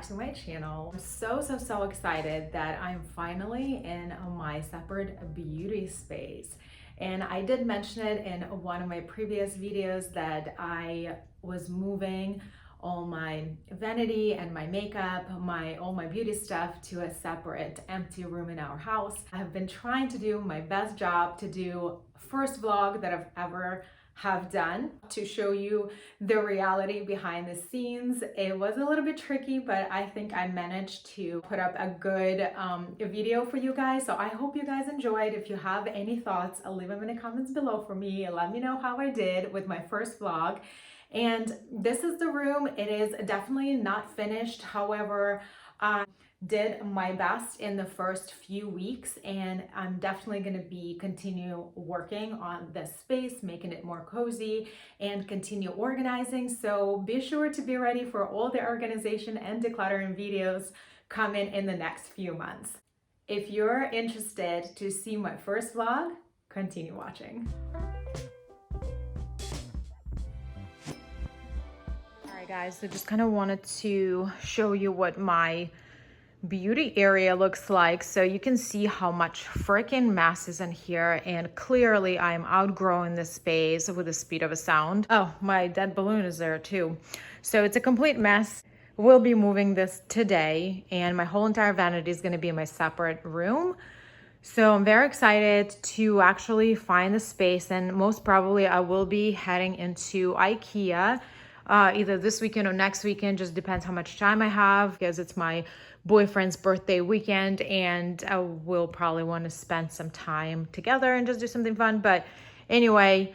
to my channel. I'm so excited that I'm finally in my separate beauty space. And I did mention it in one of my previous videos that I was moving all my vanity and my makeup, all my beauty stuff to a separate empty room in our house. I have been trying to do my best job to do first vlog that I've ever have done to show you the reality behind the scenes. It was a little bit tricky, but I think I managed to put up a good video for you guys. So I hope you guys enjoyed. If you have any thoughts, leave them in the comments below for me. Let me know how I did with my first vlog. And this is the room. It is definitely not finished. However, I did my best in the first few weeks, and I'm definitely going to be continue working on this space, making it more cozy and continue organizing. So be sure to be ready for all the organization and decluttering videos coming in the next few months. If you're interested to see my first vlog, continue watching. Alright guys, so just kind of wanted to show you what my beauty area looks like, so you can see how much freaking mess is in here, and clearly I'm outgrowing this space with the speed of a sound. Oh, my dead balloon is there too. So it's a complete mess. We'll be moving this today, and my whole entire vanity is going to be in my separate room. So I'm very excited to actually find the space, and most probably I will be heading into IKEA either this weekend or next weekend, just depends how much time I have, because it's my boyfriend's birthday weekend and I will probably want to spend some time together and just do something fun. But anyway,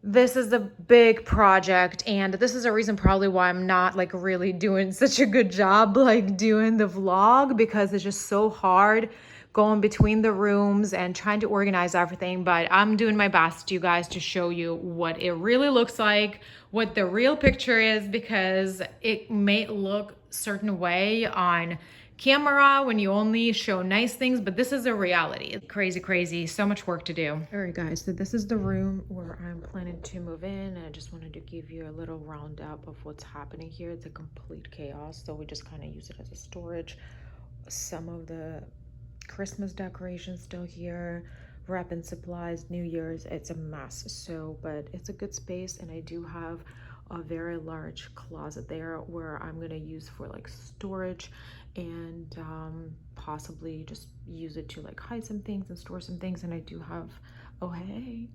this is a big project, and this is a reason probably why I'm not like really doing such a good job like doing the vlog, because it's just so hard going between the rooms and trying to organize everything. But I'm doing my best, you guys, to show you what it really looks like, what the real picture is, because it may look certain way on camera when you only show nice things, but this is a reality. It's crazy, so much work to do. All right guys, so this is the room where I'm planning to move in, and I just wanted to give you a little roundup of what's happening here. It's a complete chaos, so we just kind of use it as a storage. Some of the Christmas decorations still here, wrapping supplies, New Year's, it's a mess. So, but it's a good space, and I do have a very large closet there where I'm gonna use for like storage, and possibly just use it to like hide some things and store some things. And I do have, oh hey,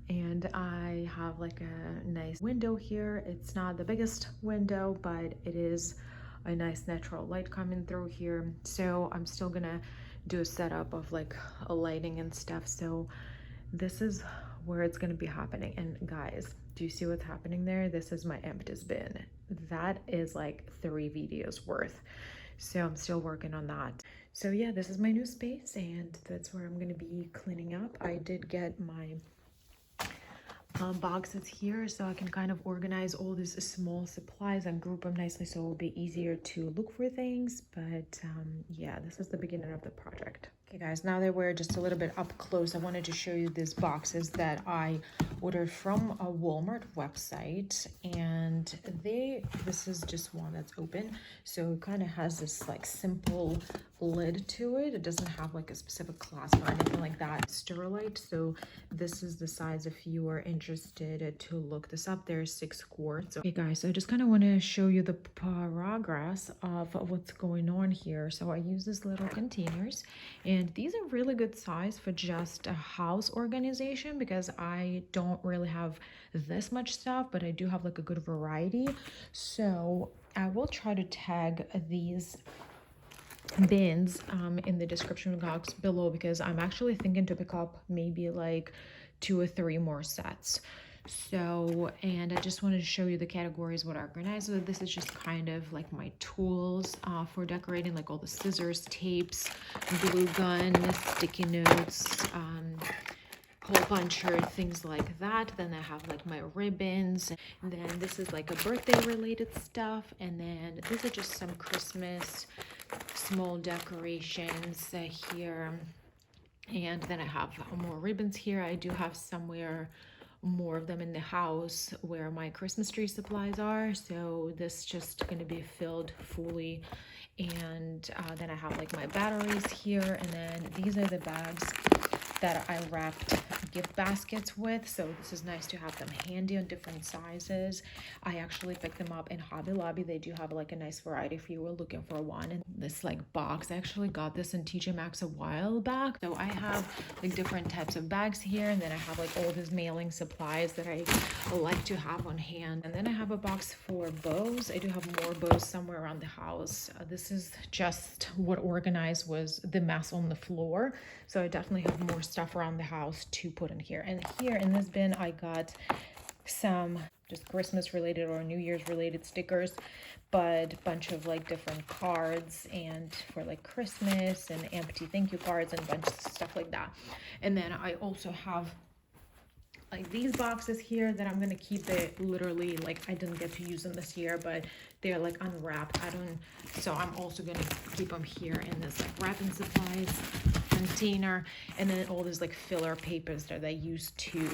and I have like a nice window here. It's not the biggest window, but it is a nice natural light coming through here. So I'm still gonna do a setup of like a lighting and stuff. So this is where it's going to be happening. And guys, do you see what's happening there? This is my empties bin. That is like 3 videos worth. So I'm still working on that. So yeah, this is my new space, and that's where I'm going to be cleaning up. I did get my boxes here, so I can kind of organize all these small supplies and group them nicely, so it will be easier to look for things. But yeah, this is the beginning of the project. Okay guys, now that we're just a little bit up close, I wanted to show you these boxes that I ordered from a Walmart website, and this is just one that's open, so it kind of has this like simple lid to it. It doesn't have like a specific clasp or anything like that. Sterilite. So this is the size if you are interested to look this up. There's 6 quarts. Okay guys, so I just kind of want to show you the progress of what's going on here. So I use these little containers, and these are really good size for just a house organization, because I don't really have this much stuff, but I do have like a good variety. So I will try to tag these bins in the description box below, because I'm actually thinking to pick up maybe like 2 or 3 more sets. So, and I just wanted to show you the categories, what I organized. So this is just kind of like my tools for decorating, like all the scissors, tapes, glue gun, sticky notes, hole puncher, things like that. Then I have like my ribbons, and then this is like a birthday related stuff, and then these are just some Christmas small decorations here. And then I have more ribbons here. I do have somewhere more of them in the house where my Christmas tree supplies are. So this just going to be filled fully. And then I have like my batteries here, and then these are the bags that I wrapped gift baskets with. So this is nice to have them handy on different sizes. I actually picked them up in Hobby Lobby. They do have like a nice variety if you were looking for one. And this like box, I actually got this in TJ Maxx a while back. So I have like different types of bags here, and then I have like all these mailing supplies that I like to have on hand. And then I have a box for bows. I do have more bows somewhere around the house. This is just what organized was the mess on the floor. So I definitely have more stuff around the house to put in here. And here in this bin, I got some just Christmas related or New Year's related stickers, but a bunch of like different cards and for like Christmas and empty thank you cards and a bunch of stuff like that. And then I also have like these boxes here that I'm gonna keep it literally, like I didn't get to use them this year, but they're like unwrapped. So I'm also gonna keep them here in this like wrapping supplies container, and then all these like filler papers that I use to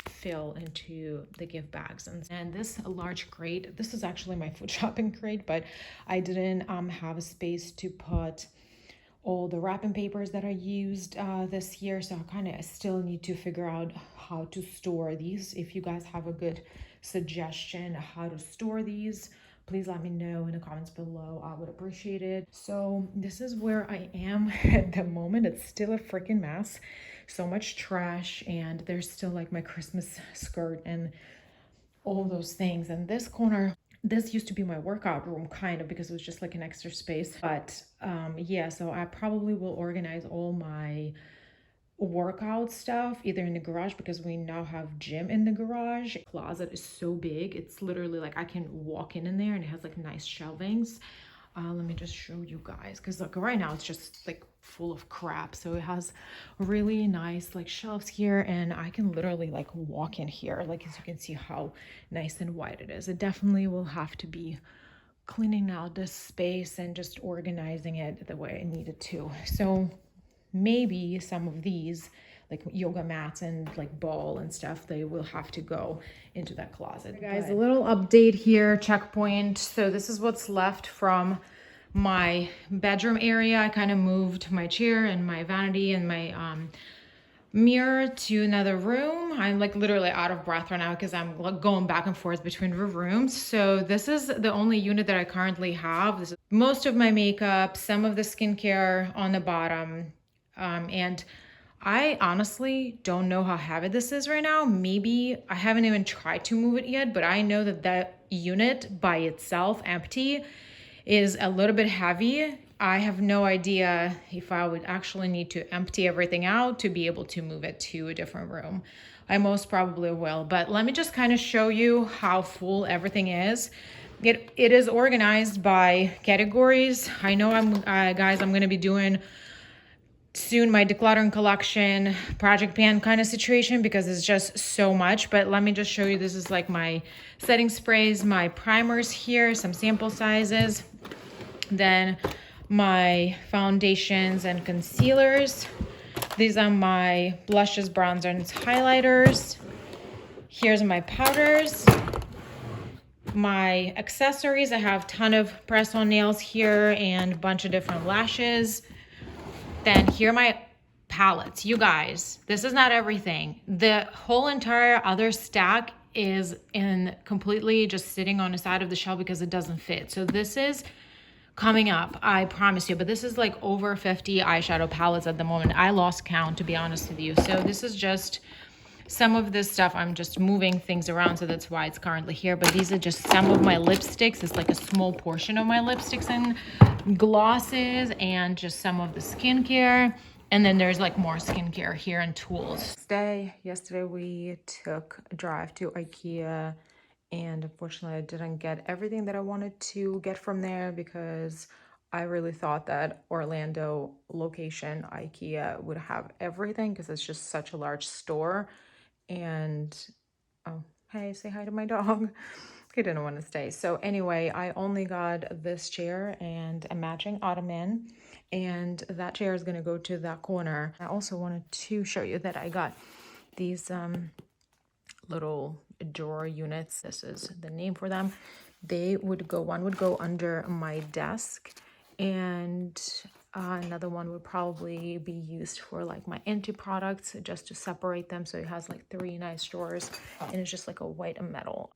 fill into the gift bags. And this large crate, this is actually my food shopping crate, but I didn't have a space to put all the wrapping papers that I used this year, so I kind of still need to figure out how to store these. If you guys have a good suggestion how to store these, please let me know in the comments below. I would appreciate it. So this is where I am at the moment. It's still a freaking mess, so much trash, and there's still like my Christmas skirt and all those things. And this corner, this used to be my workout room kind of, because it was just like an extra space. But yeah, so I probably will organize all my workout stuff either in the garage, because we now have gym in the garage. Closet is so big, it's literally like I can walk in there, and it has like nice shelvings. Let me just show you guys, because like right now it's just like full of crap. So it has really nice like shelves here, and I can literally like walk in here, like as you can see how nice and wide it is. It definitely will have to be cleaning out this space and just organizing it the way I need it to. So maybe some of these like yoga mats and like ball and stuff, they will have to go into that closet. Hey guys, a little update here, checkpoint. So this is what's left from my bedroom area. I kind of moved my chair and my vanity and my mirror to another room. I'm like literally out of breath right now because I'm like going back and forth between the rooms. So this is the only unit that I currently have. This is most of my makeup, some of the skincare on the bottom, and I honestly don't know how heavy this is right now. Maybe I haven't even tried to move it yet, but I know that that unit by itself, empty, is a little bit heavy. I have no idea if I would actually need to empty everything out to be able to move it to a different room. I most probably will, but let me just kind of show you how full everything is. It is organized by categories. I know guys, I'm going to be doing soon my decluttering collection project pan kind of situation, because it's just so much. But let me just show you, this is like my setting sprays, my primers here, some sample sizes, then my foundations and concealers. These are my blushes, bronzers, highlighters. Here's my powders, my accessories. I have a ton of press-on nails here and a bunch of different lashes. Then here are my palettes. You guys, this is not everything. The whole entire other stack is in completely just sitting on the side of the shelf because it doesn't fit. So this is coming up, I promise you, but this is like over 50 eyeshadow palettes at the moment. I lost count, to be honest with you. So this is just some of this stuff. I'm just moving things around, so that's why it's currently here. But these are just some of my lipsticks. It's like a small portion of my lipsticks and glosses, and just some of the skincare. And then there's like more skincare here and tools. Yesterday we took a drive to IKEA, and unfortunately I didn't get everything that I wanted to get from there, because I really thought that Orlando location IKEA would have everything, because it's just such a large store. And oh, hey, say hi to my dog. He didn't want to stay. So anyway, I only got this chair and a matching ottoman, and that chair is going to go to that corner. I also wanted to show you that I got these little drawer units. This is the name for them. They would go, one would go under my desk, and another one would probably be used for like my empty products, just to separate them. So it has like 3 nice drawers, and it's just like a white and metal.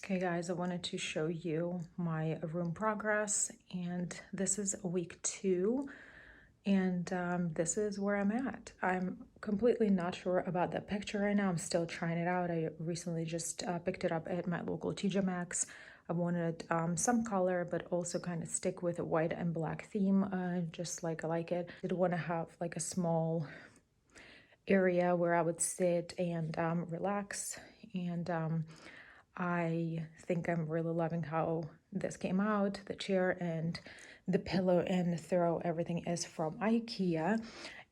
Okay guys, I wanted to show you my room progress, and this is week 2. And this is where I'm at. I'm completely not sure about that picture right now. I'm still trying it out. I recently just picked it up at my local TJ Maxx. I wanted some color, but also kind of stick with a white and black theme, just like I like it. I did want to have like a small area where I would sit and relax. And I think I'm really loving how this came out, the chair and the pillow and the throw. Everything is from IKEA.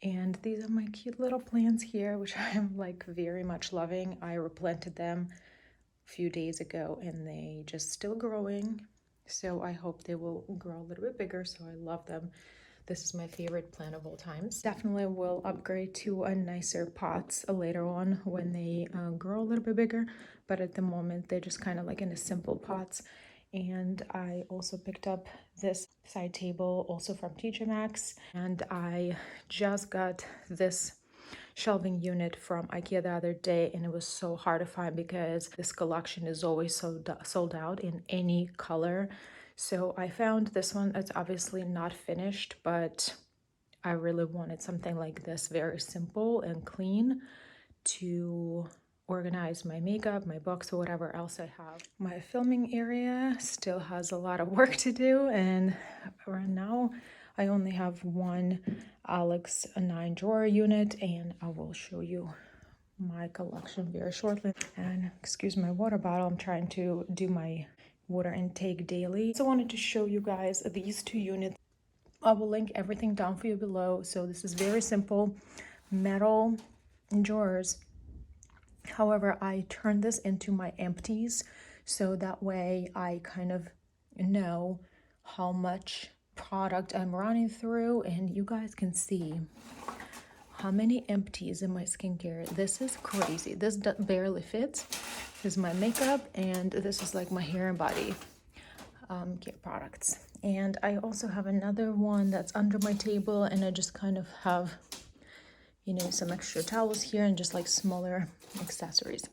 And these are my cute little plants here, which I am like very much loving. I replanted them a few days ago and they just still growing. So I hope they will grow a little bit bigger. So I love them. This is my favorite plant of all times. Definitely will upgrade to a nicer pots later on when they grow a little bit bigger. But at the moment, they're just kind of like in the simple pots. And I also picked up this side table also from TJ Maxx. And I just got this shelving unit from IKEA the other day, and it was so hard to find because this collection is always sold out in any color. So I found this one. It's obviously not finished, but I really wanted something like this, very simple and clean, to organize my makeup, my books, or whatever else I have. My filming area still has a lot of work to do, and right now I only have one Alex 9 drawer unit, and I will show you my collection very shortly. And excuse my water bottle, I'm trying to do my water intake daily. So I wanted to show you guys these 2 units. I will link everything down for you below. So this is very simple metal drawers. However, I turned this into my empties, so that way I kind of know how much product I'm running through, and you guys can see how many empties in my skincare. This is crazy. This barely fits. This is my makeup, and this is like my hair and body care products. And I also have another one that's under my table, and I just kind of have, you know, some extra towels here and just like smaller accessories.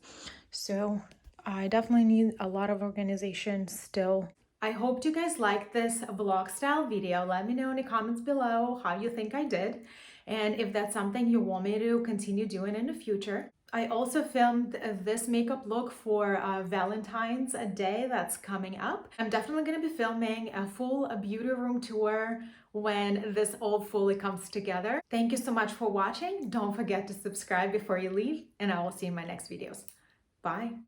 So I definitely need a lot of organization still. I hope you guys like this vlog style video. Let me know in the comments below how you think I did, and if that's something you want me to continue doing in the future. I also filmed this makeup look for Valentine's Day that's coming up. I'm definitely going to be filming a full beauty room tour when this all fully comes together. Thank you so much for watching. Don't forget to subscribe before you leave, and I will see you in my next videos. Bye.